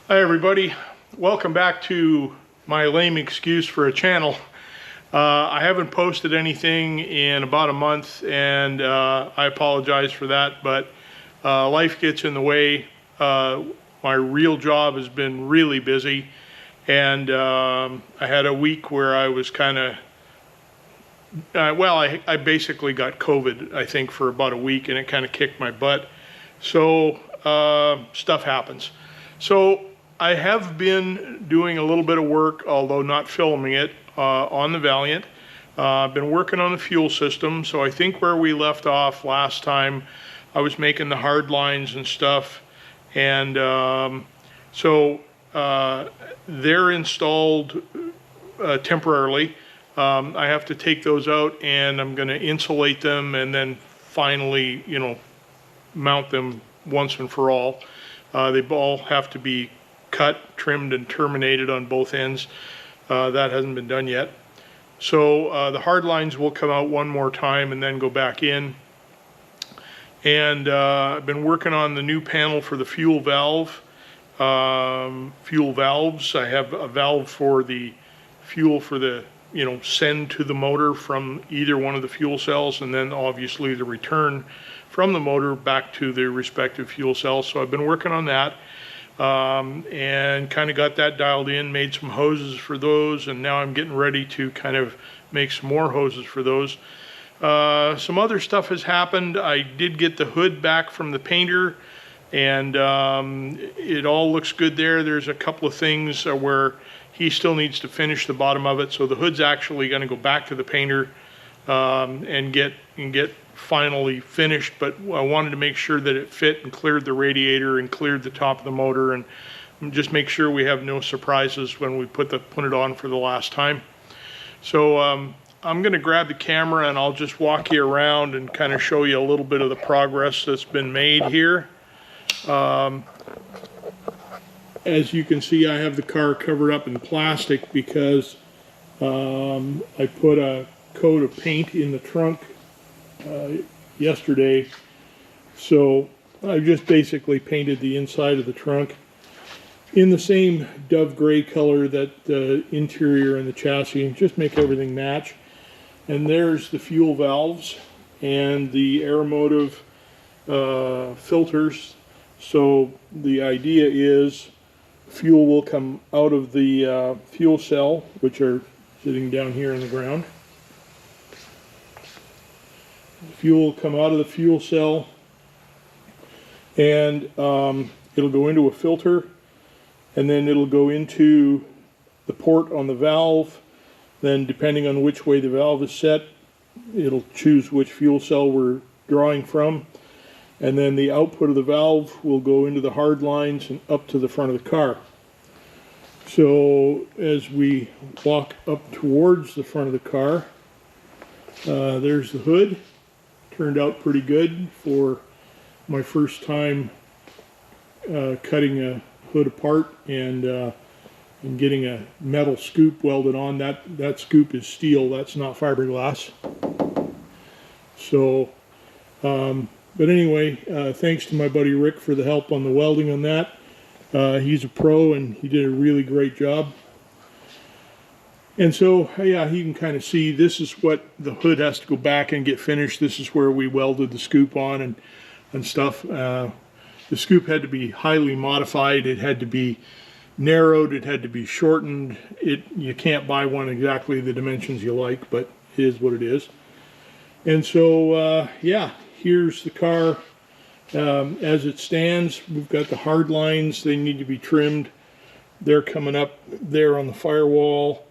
Hi everybody, welcome back to my lame excuse for a channel. I haven't posted anything in about a month, and I apologize for that, but life gets in the way. My real job has been really busy, and I had a week where I was kind of I basically got COVID, I think, for about a week, and it kind of kicked my butt. So stuff happens. So I have been doing a little bit of work, although not filming it, on the Valiant. I've been working on the fuel system, so I think where we left off last time, I was making the hard lines and stuff, and they're installed temporarily. I have to take those out, and I'm going to insulate them and then finally, mount them once and for all. They all have to be cut, trimmed, and terminated on both ends. That hasn't been done yet. So the hard lines will come out one more time and then go back in. And I've been working on the new panel for the fuel valve. Fuel valves. I have a valve for the fuel for the send to the motor from either one of the fuel cells, and then obviously the return from the motor back to the respective fuel cells. So I've been working on that. And kind of got that dialed in, made some hoses for those, and now I'm getting ready to kind of make some more hoses for those. Some other stuff has happened. I did get the hood back from the painter, and it all looks good there. There's a couple of things where he still needs to finish the bottom of it, so the hood's actually going to go back to the painter and get finally finished, but I wanted to make sure that it fit and cleared the radiator and cleared the top of the motor, and just make sure we have no surprises when we put it on for the last time. So I'm going to grab the camera and I'll just walk you around and kind of show you a little bit of the progress that's been made here. As you can see, I have the car covered up in plastic because I put a coat of paint in the trunk yesterday, so I just basically painted the inside of the trunk in the same dove gray color that the interior and the chassis, and just make everything match. And there's the fuel valves and the aeromotive filters. So the idea is fuel will come out of the fuel cell, which are sitting down here on the ground. Fuel will come out of the fuel cell, and it'll go into a filter, and then it'll go into the port on the valve. Then, depending on which way the valve is set, it'll choose which fuel cell we're drawing from, and then the output of the valve will go into the hard lines and up to the front of the car. So as we walk up towards the front of the car, there's the hood. Turned out pretty good for my first time cutting a hood apart and getting a metal scoop welded on. That scoop is steel, that's not fiberglass. So but anyway, thanks to my buddy Rick for the help on the welding on that. He's a pro and he did a really great job. And so, yeah, you can kind of see this is what the hood has to go back and get finished. This is where we welded the scoop on and stuff. The scoop had to be highly modified. It had to be narrowed. It had to be shortened. You can't buy one exactly the dimensions you like, but it is what it is. And so, yeah, here's the car as it stands. We've got the hard lines. They need to be trimmed. They're coming up there on the firewall.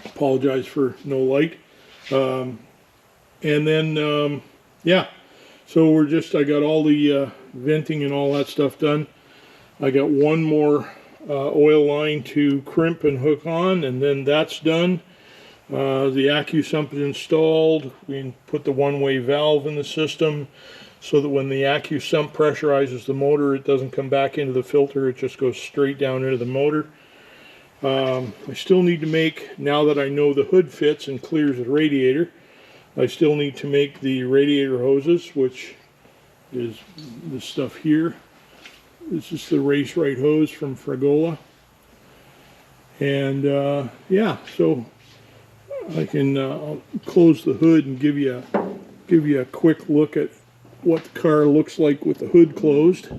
Apologize for no light. And then yeah, so I got all the venting and all that stuff done. I got one more oil line to crimp and hook on, and then that's done. The AccuSump is installed. We put the one-way valve in the system so that when the AccuSump pressurizes the motor, it doesn't come back into the filter, it just goes straight down into the motor. I still need to make, now that I know the hood fits and clears the radiator, I still need to make the radiator hoses, which is this stuff here. This is the race right hose from Fragola. And yeah, so I can I'll close the hood and give you a quick look at what the car looks like with the hood closed.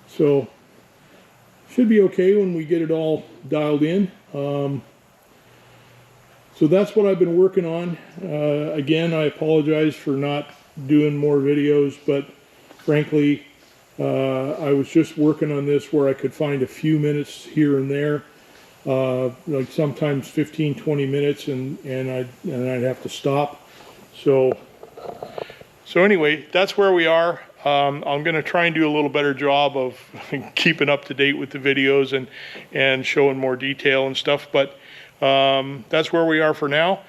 So should be okay when we get it all dialed in. So that's what I've been working on. Again, I apologize for not doing more videos, but frankly, I was just working on this where I could find a few minutes here and there, like sometimes 15-20 minutes, and I'd have to stop. So anyway, that's where we are. I'm going to try and do a little better job of keeping up to date with the videos and showing more detail and stuff, but that's where we are for now.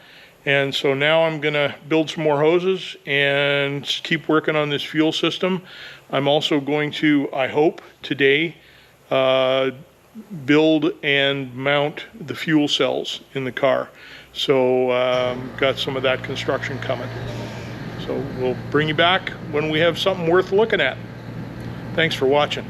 And so now I'm going to build some more hoses and keep working on this fuel system. I'm also going to, I hope, today build and mount the fuel cells in the car. So got some of that construction coming. So we'll bring you back when we have something worth looking at. Thanks for watching.